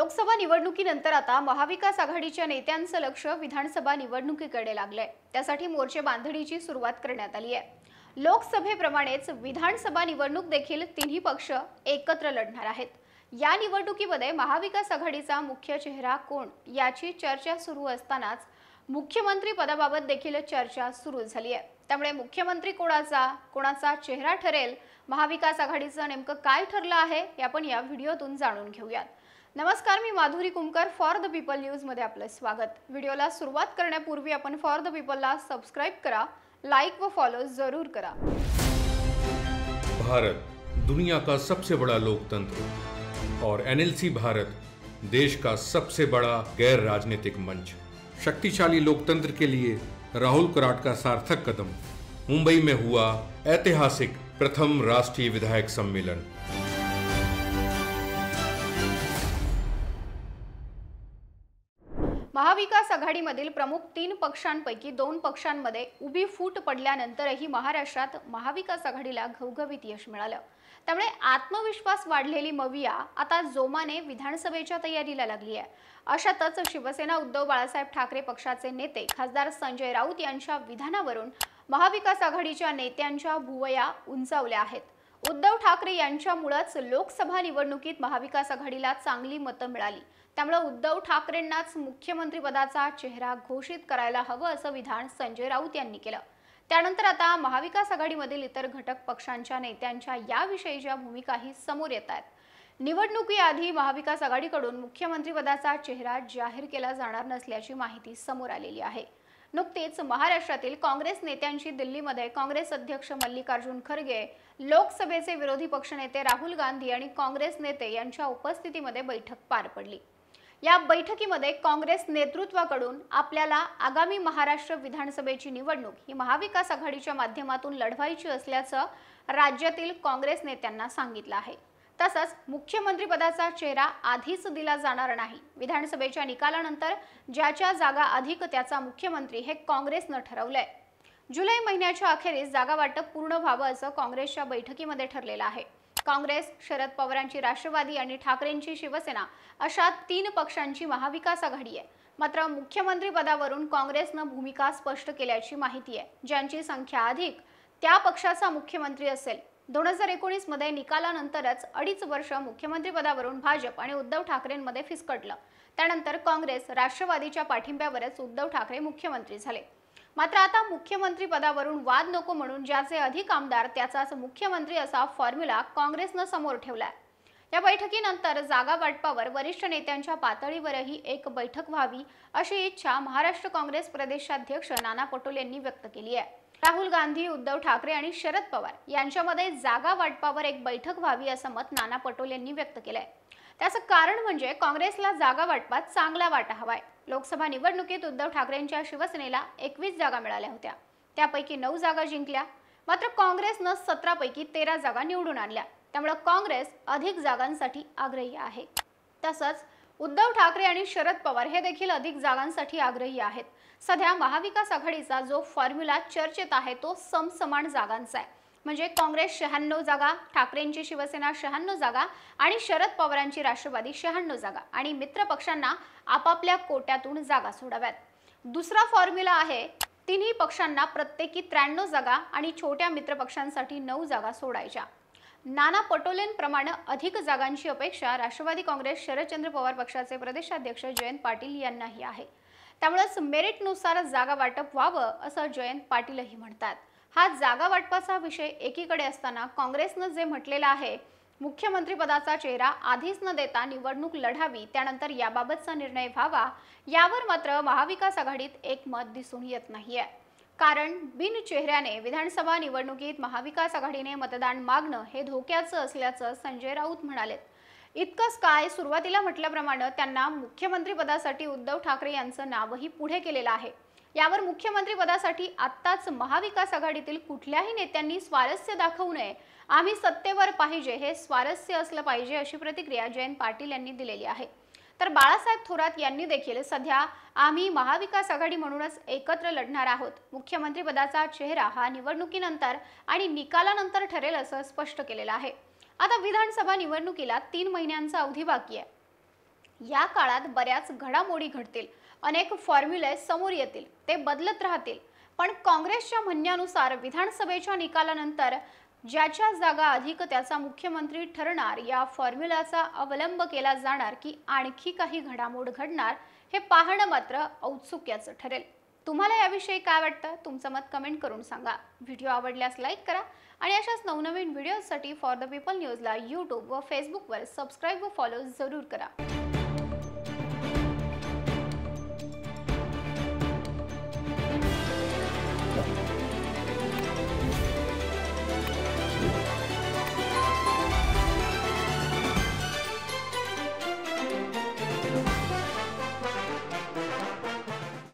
लोकसभा निवडणुकीनंतर आता महाविकास आघाडीच्या नेत्यांचं लक्ष विधानसभा निवडणुकीकडे लागलंय। त्यासाठी मोर्चे बांधणीची सुरुवात करण्यात आली आहे। लोकसभेप्रमाणेच विधानसभा निवडणूक देखील तिन्ही पक्ष एकत्र लढणार आहेत। या निवडणुकीमध्ये महाविकास आघाडीचा मुख्य चेहरा कोण याची चर्चा सुरू असतानाच मुख्यमंत्री पदाबाबत देखील चर्चा सुरू झाली आहे। त्यामुळे मुख्यमंत्री कोणाचा चेहरा ठरेल, महाविकास आघाडीचं नेमकं काय ठरलं आहे हे आपण या व्हिडिओतून जाणून घेऊयात। नमस्कार, मी Madhuri Kumkar, for the people news मध्ये आपलं स्वागत। व्हिडिओला सुरुवात करण्यापूर्वी आपण फॉर द पीपलला सबस्क्राइब करा, लाइक व फॉलो जरूर करा। भारत दुनिया का सबसे बड़ा लोकतंत्र और एनएलसी भारत देश का सबसे बड़ा गैर राजनीतिक मंच। शक्तिशाली लोकतंत्र के लिए राहुल कराट का सार्थक कदम। मुंबई में हुआ ऐतिहासिक प्रथम राष्ट्रीय विधायक सम्मेलन। महाविकास आघाडीमधील प्रमुख 3 पक्षांपैकी 2 पक्षांमध्ये उभी फूट पडल्यानंतरही महाराष्ट्रात महाविकास आघाडीला घवघवीत यश मिळालं। त्यामुळे आत्मविश्वास वाढलेली मविया आता जोमाने विधानसभेच्या तयारीला लागली आहे। अशातच शिवसेना उद्धव बाळासाहेब ठाकरे पक्षाचे नेते खासदार संजय राऊत यांच्या विधानावरून महाविकास आघाडीच्या नेत्यांच्या भुवया उंचावल्या आहेत। उद्धव ठाकरे यांच्यामुळेच लोकसभा निवडणुकीत महाविकास आघाडीला चांगली मतं मिळाली। त्यामुळे उद्धव ठाकरेंनाच मुख्यमंत्री पदाचा चेहरा घोषित करायला हवं असं विधान संजय राऊत यांनी केलं। त्यानंतर आता महाविकास आघाडीमधील इतर घटक पक्षांच्या नेत्यांच्या याविषयीच्या भूमिकाही समोर येत आहेत। निवडणुकीआधी महाविकास आघाडीकडून मुख्यमंत्री पदाचा चेहरा जाहीर केला जाणार नसल्याची माहिती समोर आलेली आहे। नुकतीच महाराष्ट्रातील काँग्रेस नेत्यांची दिल्लीमध्ये काँग्रेस अध्यक्ष मल्लिकार्जुन खरगे, लोकसभेचे विरोधी पक्षनेते राहुल गांधी आणि काँग्रेस नेते यांच्या उपस्थितीमध्ये बैठक पार पडली। या बैठकीमध्ये काँग्रेस नेतृत्वाकडून आपल्याला आगामी महाराष्ट्र विधानसभेची निवडणूक ही महाविकास आघाडीच्या माध्यमातून लढवायची असल्याचं राज्यातील काँग्रेस नेत्यांना सांगितलं आहे। तसंच मुख्यमंत्री पदाचा चेहरा आधीच दिला जाणार नाही। विधानसभेच्या निकालानंतर ज्याच्या जागा अधिक त्याचा मुख्यमंत्री हे काँग्रेसनं ठरवलंय। जुलै महिन्याच्या अखेरीस जागा वाटप पूर्ण व्हावं असं काँग्रेसच्या बैठकीमध्ये ठरलेलं आहे। काँग्रेस, शरद पवारांची राष्ट्रवादी आणि ठाकरेंची शिवसेना अशा 3 पक्षांची महाविकास आघाडी आहे। मात्र मुख्यमंत्री पदावरून काँग्रेसनं भूमिका स्पष्ट केल्याची माहिती आहे। ज्यांची संख्या अधिक त्या पक्षाचा मुख्यमंत्री असेल। 2019 मध्ये निकालानंतरच 2.5 वर्ष मुख्यमंत्री पदावरून भाजप आणि उद्धव ठाकरेंमध्ये फिसकटलं। त्यानंतर काँग्रेस, राष्ट्रवादीच्या पाठिंब्यावरच उद्धव ठाकरे मुख्यमंत्री झाले। मात्र आता मुख्यमंत्री पदावरून वाद नको म्हणून ज्याचे अधिक आमदार त्याचाच मुख्यमंत्री असा फॉर्म्युला काँग्रेसनं समोर ठेवलाय। या बैठकीनंतर जागा वाटपावर वरिष्ठ नेत्यांच्या पातळीवरही एक बैठक व्हावी अशी इच्छा महाराष्ट्र काँग्रेस प्रदेशाध्यक्ष नाना पटोले यांनी व्यक्त केली आहे। राहुल गांधी, उद्धव ठाकरे आणि शरद पवार यांच्यामध्ये जागा वाटपावर एक बैठक व्हावी असं मत नाना पटोले यांनी व्यक्त केलंय। त्याचं कारण म्हणजे काँग्रेसला जागा वाटपात चांगला वाटा हवाय। लोकसभा निवडणुकीत उद्धव ठाकरेंच्या शिवसेनेला 21 जागा मिळाल्या होत्या, त्यापैकी 9 जागा जिंकल्या। मात्र काँग्रेसनं 17 पैकी 13 जागा निवडून आणल्या। त्यामुळे काँग्रेस अधिक जागांसाठी आग्रही आहे। तसंच उद्धव ठाकरे आणि शरद पवार हे देखील अधिक जागांसाठी आग्रही आहेत। सध्या महाविकास आघाडीचा जो फॉर्म्युला चर्चेत आहे तो समसमान जागांचा आहे। म्हणजे काँग्रेस 96 जागा, ठाकरेंची शिवसेना 96 जागा आणि शरद पवारांची राष्ट्रवादी 96 जागा आणि मित्र पक्षांना आपापल्या कोट्यातून जागा सोडाव्यात। दुसरा फॉर्म्युला आहे तिन्ही पक्षांना प्रत्येकी 93 जागा आणि छोट्या मित्र पक्षांसाठी 9 जागा सोडायच्या। नाना पटोलेंप्रमाणे अधिक जागांची अपेक्षा राष्ट्रवादी काँग्रेस शरदचंद्र पवार पक्षाचे प्रदेशाध्यक्ष जयंत पाटील यांनाही आहे। त्यामुळेच मेरिटनुसार जागा वाटप व्हावं असं जयंत पाटीलही म्हणतात। हा जागा वाटपाचा विषय एकीकडे असताना काँग्रेसनं जे म्हटलेलं आहे मुख्यमंत्री पदाचा चेहरा आधीच न देता निवडणूक लढावी, त्यानंतर याबाबतचा निर्णय व्हावा, यावर मात्र महाविकास आघाडीत एकमत दिसून येत नाहीये। कारण बिन चेहऱ्याने विधानसभा निवडणुकीत महाविकास आघाडीने मतदान मागणं हे धोक्याचं असल्याचं संजय राऊत म्हणाले। इतकंच काय, सुरुवातीला म्हटल्याप्रमाणे त्यांना मुख्यमंत्री पदासाठी उद्धव ठाकरे यांचं नावही पुढे केलेलं आहे। यावर मुख्यमंत्री पदासाठी आत्ताच महाविकास आघाडीतील कुठल्याही नेत्यांनी स्वारस्य दाखवू नये, आम्ही सत्तेवर पाहिजे, हे स्वारस्य असलं पाहिजे अशी प्रतिक्रिया जयंत पाटील यांनी दिलेली आहे। तर बाळासाहेब थोरात यांनी देखील सध्या आम्ही महाविकास आघाडी म्हणूनच एकत्र लढणार आहोत, मुख्यमंत्री पदाचा चेहरा हा निवडणुकीनंतर आणि निकालानंतर ठरेल असं स्पष्ट केलेलं आहे। आता विधानसभा निवडणुकीला 3 महिन्यांचा अवधी बाकी आहे। या काळात बऱ्याच घडामोडी घडतील, अनेक फॉर्म्युले समोर येतील, ते बदलत राहतील. पण काँग्रेसच्या म्हणण्यानुसार विधानसभेच्या निकालानंतर ज्याच्या जागा अधिक त्याचा मुख्यमंत्री ठरणार या फॉर्म्युलाचा अवलंब केला जाणार की आणखी काही घडामोड घडणार हे पाहणं मात्र औत्सुक्याचं ठरेल. तुम्हाला याविषयी काय वाटतं? तुमचं मत कमेंट करून सांगा. व्हिडिओ आवडल्यास लाईक करा आणि अशाच नवनवीन व्हिडिओसाठी फॉर द पीपल न्यूजला यूट्यूब व फेसबुकवर सबस्क्राईब व फॉलो जरूर करा.